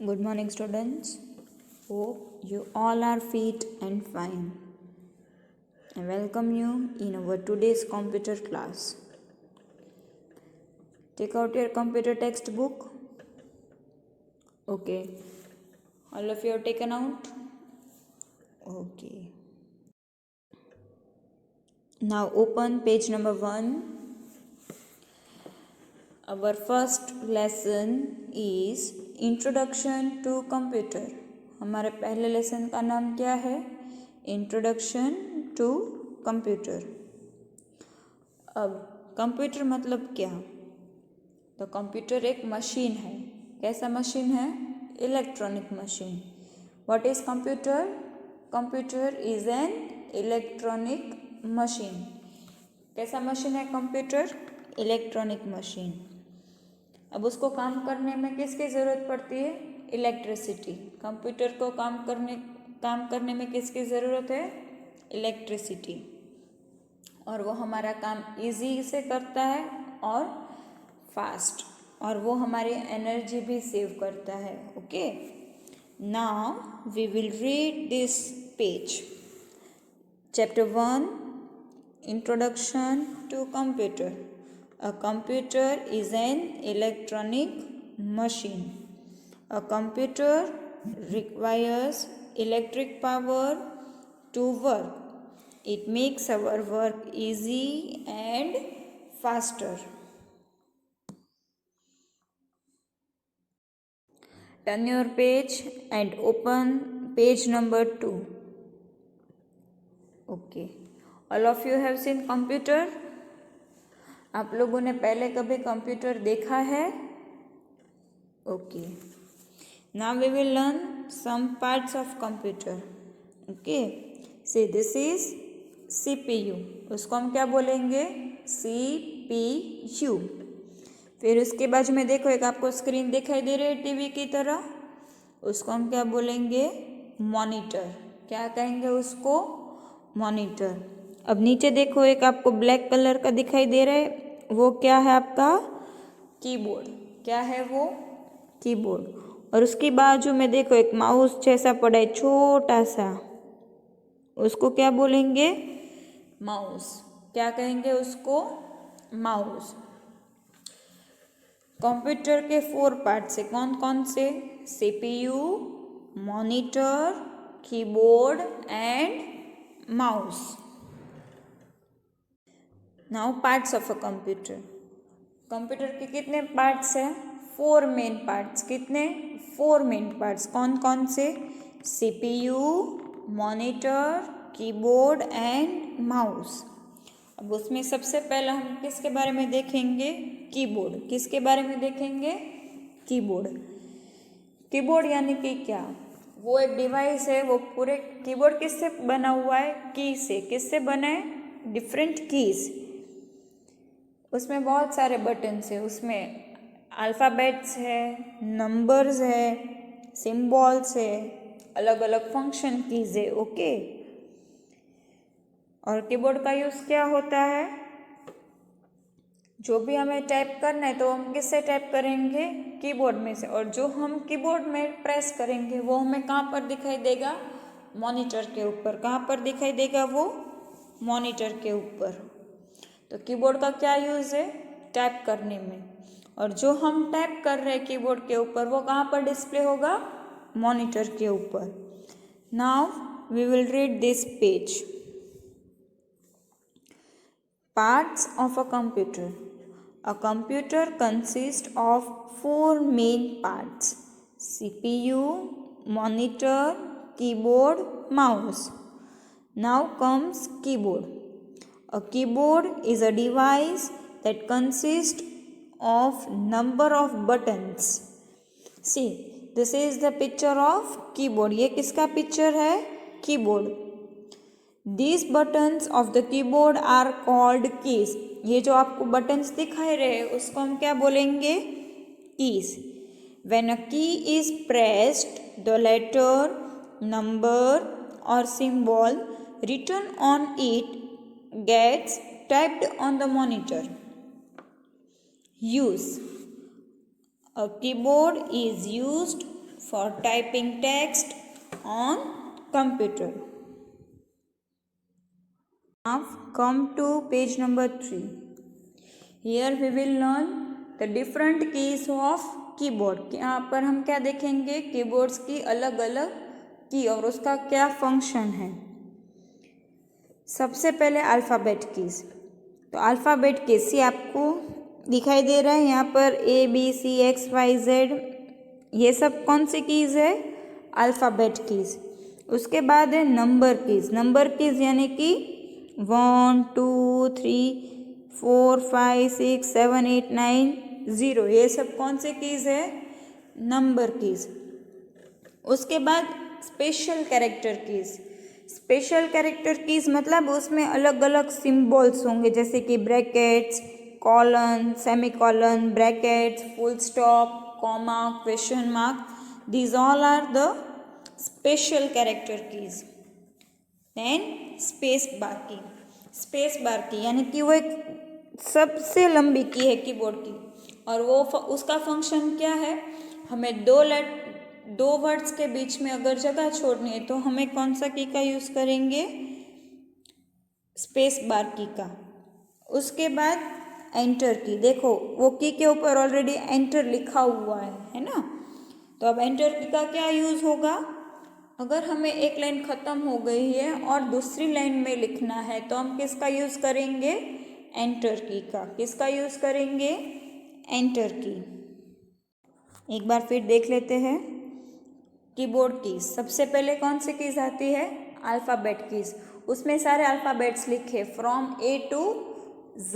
Good morning, students. Hope you all are fit and fine. I welcome you in our today's computer class. Take out your computer textbook. Okay. All of you have taken out? Okay. Now open page number 1. Our first lesson is Introduction to Computer. हमारे पहले lesson का नाम क्या है? Introduction to computer. अब computer मतलब क्या? तो कंप्यूटर एक मशीन है. कैसा मशीन है? Electronic machine. What is computer? Computer is an electronic machine. कैसा मशीन है कंप्यूटर? Electronic machine. अब उसको काम करने में किसकी ज़रूरत पड़ती है? इलेक्ट्रिसिटी. कंप्यूटर को काम करने में किसकी ज़रूरत है? इलेक्ट्रिसिटी. और वो हमारा काम इजी से करता है और फास्ट, और वो हमारी एनर्जी भी सेव करता है. Okay, now we will read this page. Chapter 1, introduction to computer. A computer is an electronic machine. A computer requires electric power to work. It makes our work easy and faster. Turn your page and open page number 2. Okay. All of you have seen computer? आप लोगों ने पहले कभी computer देखा है? Okay, now we will learn some parts of computer. Okay, see this is CPU. उसको हम क्या बोलेंगे? CPU. फिर उसके बाजू में देखो, एक आपको स्क्रीन दिखाई दे रही है टीवी की तरह. उसको हम क्या बोलेंगे? मॉनिटर. क्या कहेंगे उसको? मॉनिटर. अब नीचे देखो, एक आपको ब्लैक कलर का दिखाई दे रहा है. वो क्या है? आपका कीबोर्ड. क्या है वो? कीबोर्ड. और उसकी बाजू में देखो एक माउस जैसा पड़ा है, छोटा सा. उसको क्या बोलेंगे? माउस. क्या कहेंगे उसको? माउस. कंप्यूटर के 4 पार्ट्स है. कौन कौन से? CPU, monitor, keyboard and mouse. Now parts of a computer. Computer के कितने पार्ट्स हैं? 4 मेन पार्ट्स. कितने? 4 मेन पार्ट्स. कौन कौन से? CPU, monitor, keyboard and mouse. अब उसमें सबसे पहला हम किसके बारे में देखेंगे? कीबोर्ड. किसके बारे में देखेंगे? कीबोर्ड. कीबोर्ड यानी कि क्या? वो एक डिवाइस है. वो पूरे कीबोर्ड किससे बना हुआ है? की से. किससे बना है? Different keys. उसमें बहुत सारे बटन्स है. उसमें अल्फ़ाबेट्स है, नंबर्स है, सिम्बॉल्स है, अलग अलग फंक्शन कीज है. ओके, और कीबोर्ड का यूज़ क्या होता है? जो भी हमें टाइप करना है तो हम किससे टाइप करेंगे? कीबोर्ड में से. और जो हम कीबोर्ड में प्रेस करेंगे वो हमें कहाँ पर दिखाई देगा? मॉनिटर के ऊपर. कहाँ पर दिखाई देगा वो? मॉनिटर के ऊपर. तो कीबोर्ड का क्या यूज़ है? टाइप करने में. और जो हम टाइप कर रहे हैं कीबोर्ड के ऊपर, वो कहाँ पर डिस्प्ले होगा? मॉनिटर के ऊपर. Now we will read this page. Parts of a computer. A computer consist of 4 main parts: CPU, monitor, keyboard, mouse. Now comes keyboard. A keyboard is a device that consists of number of buttons. See, this is the picture of keyboard. ये किसका picture है? Keyboard. These buttons of the keyboard are called keys. ये जो आपको buttons दिखाई रहे हैं उसको हम क्या बोलेंगे? Keys. When a key is pressed, the letter, number or symbol written on it gets typed on the monitor. Use. A keyboard is used for typing text on computer. Now come to page number 3. Here we will learn the different keys of keyboard. यहाँ पर हम क्या देखेंगे, keyboards की अलग अलग की और उसका क्या फंक्शन है। सबसे पहले अल्फ़ाबेट कीज। तो अल्फ़ाबेट कीज सी आपको दिखाई दे रहा है यहाँ पर ABCXYZ, ये सब कौन सी कीज़ है, अल्फ़ाबेट कीज़। उसके बाद है नंबर कीज़। नंबर कीज़ यानी कि 1 2 3 4 5 6 7 8 9 0, ये सब कौन से कीज़ है, नंबर कीज़। उसके बाद special character keys. Special character keys मतलब उसमें अलग अलग सिम्बॉल्स होंगे, जैसे कि brackets, colon, semicolon, brackets, full stop, comma, question mark, these all are the special character keys. Then space bar key. Space bar की यानी कि वो एक सबसे लंबी की है कीबोर्ड की, और वो उसका फंक्शन क्या है, हमें दो वर्ड्स के बीच में अगर जगह छोड़नी है तो हमें कौन सा की का यूज़ करेंगे, स्पेस बार की का। उसके बाद एंटर की। देखो वो की के ऊपर ऑलरेडी एंटर लिखा हुआ है ना। तो अब एंटर की का क्या यूज़ होगा, अगर हमें एक लाइन ख़त्म हो गई है और दूसरी लाइन में लिखना है तो हम किसका यूज़ करेंगे, एंटर की का। किसका यूज़ करेंगे, एंटर की। एक बार फिर देख लेते हैं कीबोर्ड कीज। सबसे पहले कौन सी कीज़ आती है, अल्फ़ाबेट कीज़। उसमें सारे अल्फ़ाबेट्स लिखे फ्रॉम A to Z।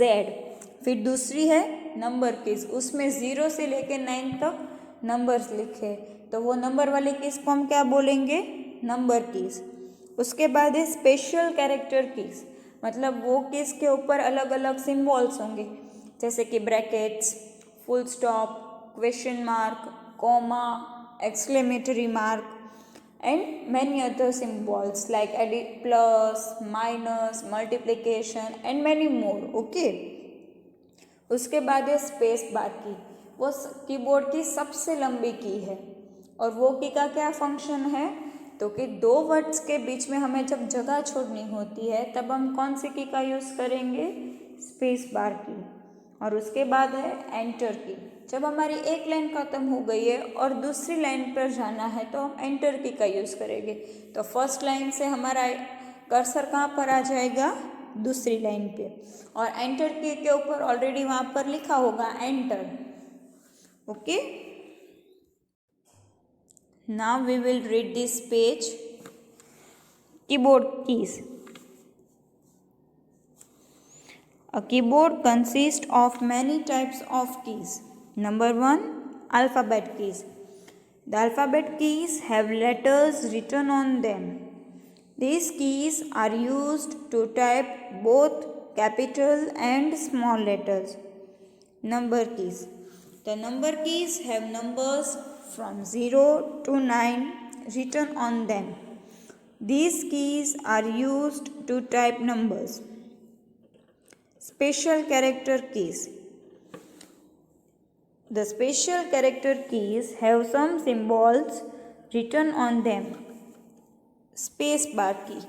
फिर दूसरी है नंबर कीज़, उसमें 0 से लेकर 9 तक नंबर्स लिखे, तो वो नंबर वाली कीज़ को हम क्या बोलेंगे, नंबर कीज़। उसके बाद है स्पेशल कैरेक्टर कीज़, मतलब वो कीज़ के ऊपर अलग अलग सिम्बॉल्स होंगे, जैसे कि brackets, full stop, question mark, comma, exclamatory mark and many other symbols like plus, minus, multiplication and many more. Okay. उसके बाद है स्पेस बार की। वो कीबोर्ड की सबसे लंबी की है, और वो की का क्या फंक्शन है, तो कि दो वर्ड्स के बीच में हमें जब जगह छोड़नी होती है तब हम कौन सी की का यूज़ करेंगे, स्पेस बार की। और उसके बाद है एंटर की। जब हमारी एक लाइन ख़त्म हो गई है और दूसरी लाइन पर जाना है तो हम एंटर की का यूज़ करेंगे। तो फर्स्ट लाइन से हमारा कर्सर कहाँ पर आ जाएगा, दूसरी लाइन पे, और एंटर की के ऊपर ऑलरेडी वहाँ पर लिखा होगा enter. Okay, now we will read this page, keyboard keys. A keyboard consists of many types of keys. Number 1, alphabet keys. The alphabet keys have letters written on them. These keys are used to type both capital and small letters. Number keys. The number keys have numbers from 0 to 9 written on them. These keys are used to type numbers. Special character keys. The special character keys have some symbols written on them. Space bar key.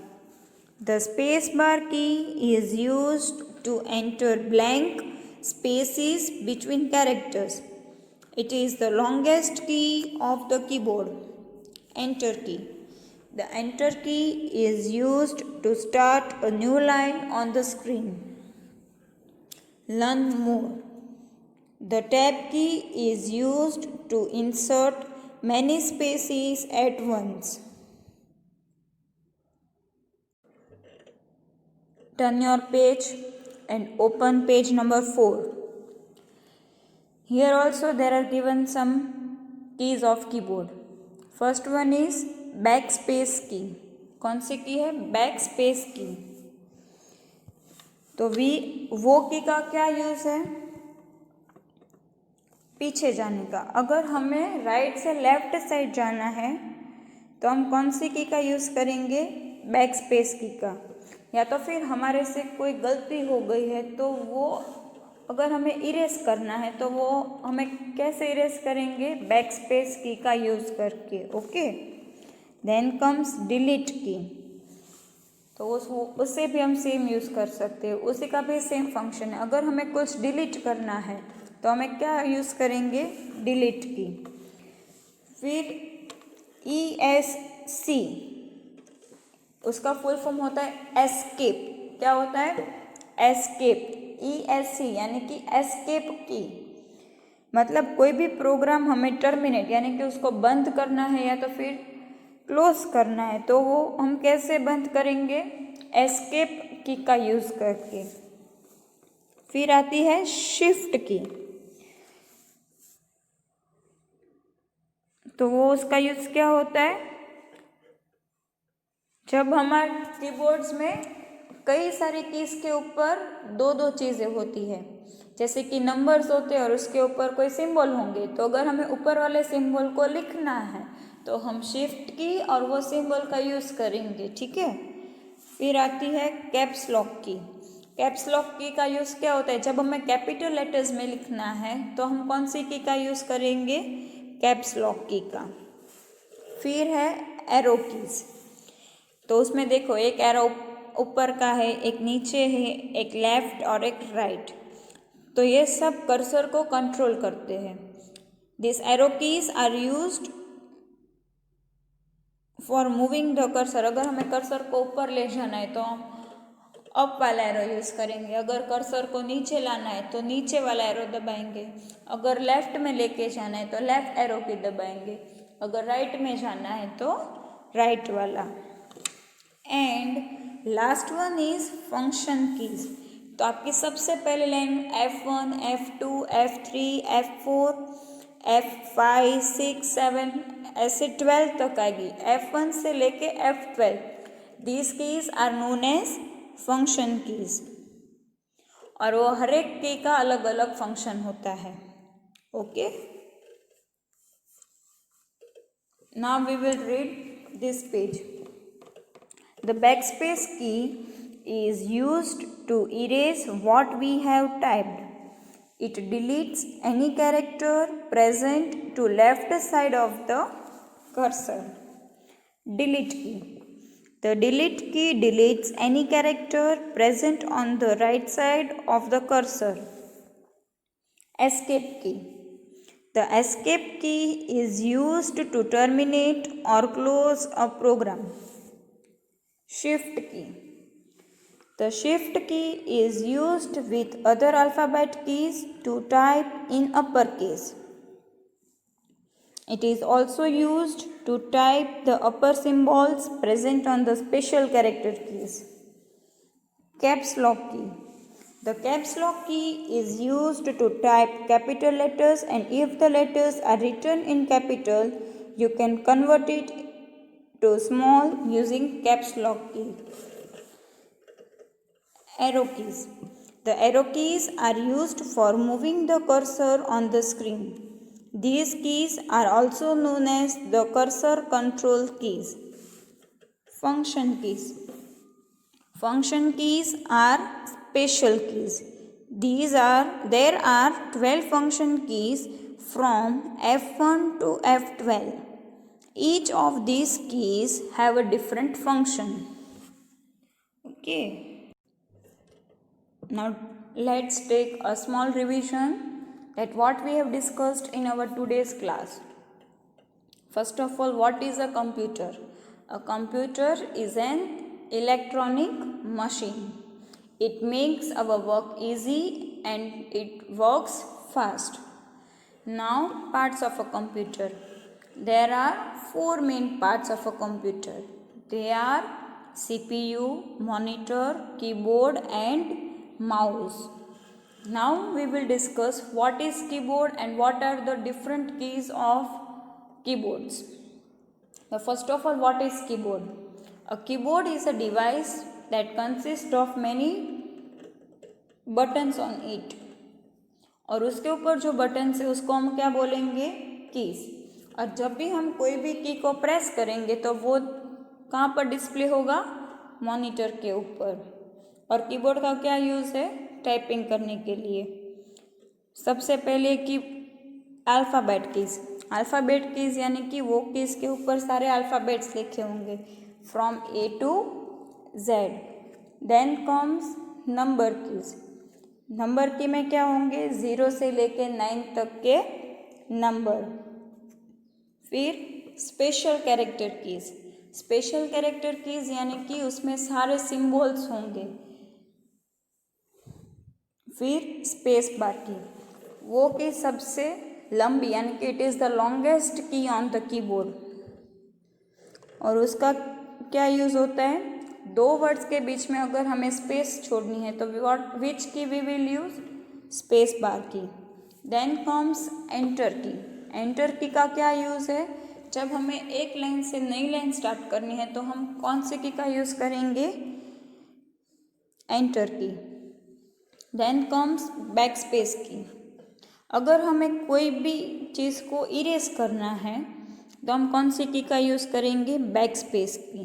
The space bar key is used to enter blank spaces between characters. It is the longest key of the keyboard. Enter key. The enter key is used to start a new line on the screen. Learn more. The tab key is used to insert many spaces at once. Turn your page and open page number 4. Here also there are given some keys of keyboard. First one is backspace key. कौन सी की है, backspace की। तो वो की का क्या use है, पीछे जाने का। अगर हमें राइट से लेफ्ट साइड जाना है तो हम कौन सी की का यूज़ करेंगे, बैक स्पेस की का। या तो फिर हमारे से कोई गलती हो गई है तो वो अगर हमें इरेज करना है तो वो हमें कैसे इरेज करेंगे? बैक स्पेस की का यूज़ करके। ओके, देन कम्स डिलीट की, तो उससे भी हम सेम यूज़ कर सकते हैं, उसी का भी सेम फंक्शन है। अगर हमें कुछ डिलीट करना है तो हमें क्या यूज़ करेंगे? डिलीट की। फिर ESC, उसका फुल फॉर्म होता है एस्केप। क्या होता है? एस्केप। ESC यानी कि एस्केप की, मतलब कोई भी प्रोग्राम हमें टर्मिनेट यानी कि उसको बंद करना है या तो फिर क्लोज करना है, तो वो हम कैसे बंद करेंगे? एस्केप की का यूज़ करके। फिर आती है शिफ्ट की, तो वो उसका यूज़ क्या होता है? जब हमारे कीबोर्ड्स में कई सारी कीज के ऊपर दो दो चीज़ें होती है, जैसे कि नंबर्स होते हैं और उसके ऊपर कोई सिंबल होंगे, तो अगर हमें ऊपर वाले सिंबल को लिखना है तो हम शिफ्ट की और वो सिंबल का यूज़ करेंगे। ठीक है। फिर आती है कैप्स लॉक की। कैप्स लॉक की का यूज़ क्या होता है? जब हमें कैपिटल लेटर्स में लिखना है तो हम कौन सी की का यूज़ करेंगे? कैप्स लॉक की का। फिर है एरो कीज, तो उसमें देखो एक एरो ऊपर का है, एक नीचे है, एक लेफ्ट और एक राइट, तो ये सब कर्सर को कंट्रोल करते हैं। This arrow keys are used for moving the cursor. अगर हमें कर्सर को ऊपर ले जाना है तो हम अप वाला एरो यूज़ करेंगे, अगर कर्सर को नीचे लाना है तो नीचे वाला एरो दबाएंगे, अगर लेफ्ट में लेके जाना है तो लेफ्ट एरो की दबाएंगे, अगर राइट में जाना है तो राइट वाला। And last one is function keys. तो आपकी सबसे पहले line F1, F2, F3, F4, F5, 6, 7 ऐसे 12 तक आएगी, F1 से लेके F12। These keys are known as function keys, और वो हर एक की का अलग अलग फंक्शन होता है। Okay, now we will read this page. The backspace key is used to erase what we have typed. It deletes any character present to left side of the cursor. Delete key. The delete key deletes any character present on the right side of the cursor. Escape key. The escape key is used to terminate or close a program. Shift key. The shift key is used with other alphabet keys to type in uppercase. It is also used to type the upper symbols present on the special character keys. Caps lock key. The caps lock key is used to type capital letters, and if the letters are written in capital, you can convert it to small using caps lock key. Arrow keys. The arrow keys are used for moving the cursor on the screen. These keys are also known as the cursor control keys. Function keys. Function keys are special keys. There are 12 function keys from F1 to F12. Each of these keys have a different function. Okay. Now let's take a small revision at what we have discussed in our today's class. First of all, what is a computer? A computer is an electronic machine. It makes our work easy and it works fast. Now, parts of a computer. There are 4 main parts of a computer. They are CPU, monitor, keyboard and mouse. Now we will discuss what is keyboard and what are the different keys of keyboards. Now first of all, what is keyboard? A keyboard is a device that consists of many buttons on it. और उसके ऊपर जो buttons है उसको हम क्या बोलेंगे? Keys. और जब भी हम कोई भी की को प्रेस करेंगे तो वो कहाँ पर डिस्प्ले होगा? मॉनिटर के ऊपर। और कीबोर्ड का क्या यूज़ है? टाइपिंग करने के लिए। सबसे पहले की अल्फ़ाबेट कीज़। अल्फ़ाबेट कीज़ यानी कि वो कीज़ के ऊपर सारे अल्फ़ाबेट्स लिखे होंगे from A to Z। Then comes number keys. Number key में क्या होंगे, 0 से लेके 9 तक के नंबर। फिर special character keys. Special character keys यानी कि उसमें सारे सिंबल्स होंगे। फिर स्पेस बार की, वो की सबसे लंबी यानी कि it is the longest key on the keyboard, और उसका क्या यूज़ होता है, 2 वर्ड्स के बीच में अगर हमें स्पेस छोड़नी है तो which key we will use, space bar key. Then comes enter key. Enter key का क्या यूज़ है, जब हमें एक लाइन से नई लाइन स्टार्ट करनी है तो हम कौन से की का यूज़ करेंगे, एंटर की। देन कम्स बैक स्पेस की। अगर हमें कोई भी चीज़ को इरेज करना है तो हम कौन सी की का यूज़ करेंगे, बैक स्पेस की।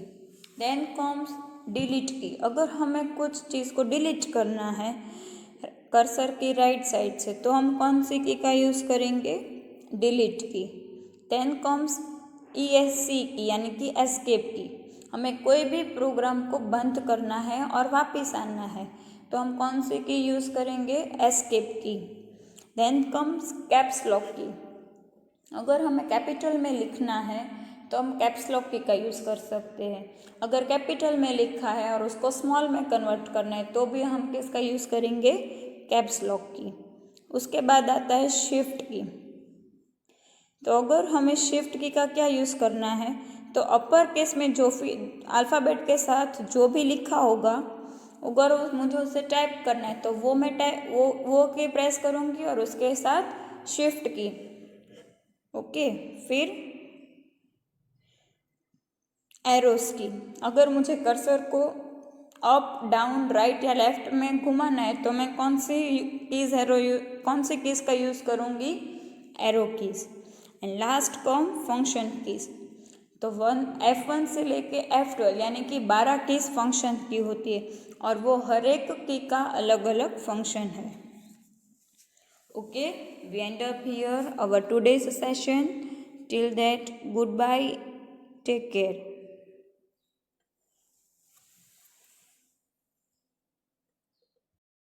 देन कम्स डिलीट की। अगर हमें कुछ चीज़ को डिलीट करना है कर्सर की राइट साइड से तो हम कौन सी की का यूज़ करेंगे, डिलीट की। देन कम्स ESC की यानी कि एस्केप की। हमें कोई भी प्रोग्राम को बंद करना है और वापस आना है तो हम कौन सी की यूज़ करेंगे, एस्केप की। देन कम्स कैप्स लॉक की। अगर हमें कैपिटल में लिखना है तो हम कैप्स लॉक की का यूज़ कर सकते हैं। अगर कैपिटल में लिखा है और उसको स्मॉल में कन्वर्ट करना है तो भी हम किसका यूज़ करेंगे, कैप्स लॉक की। उसके बाद आता है शिफ्ट की। तो अगर हमें शिफ्ट की का क्या यूज़ करना है तो अपर केस में जो अल्फ़ाबेट के साथ जो भी लिखा होगा अगर मुझे उसे टाइप करना है तो वो मैं वो की प्रेस करूँगी और उसके साथ शिफ्ट की। ओके। फिर एरोस की। अगर मुझे कर्सर को अप डाउन राइट या लेफ्ट में घुमाना है तो मैं कौन सी कीज़ का यूज़ करूँगी, arrow keys. And last come function keys. तो F1 से लेके F12 यानी कि 12 कीज़ फंक्शन की होती है और वो हर एक की का अलग अलग फंक्शन है। Okay, we end up here our today's session. Till that, goodbye, take care.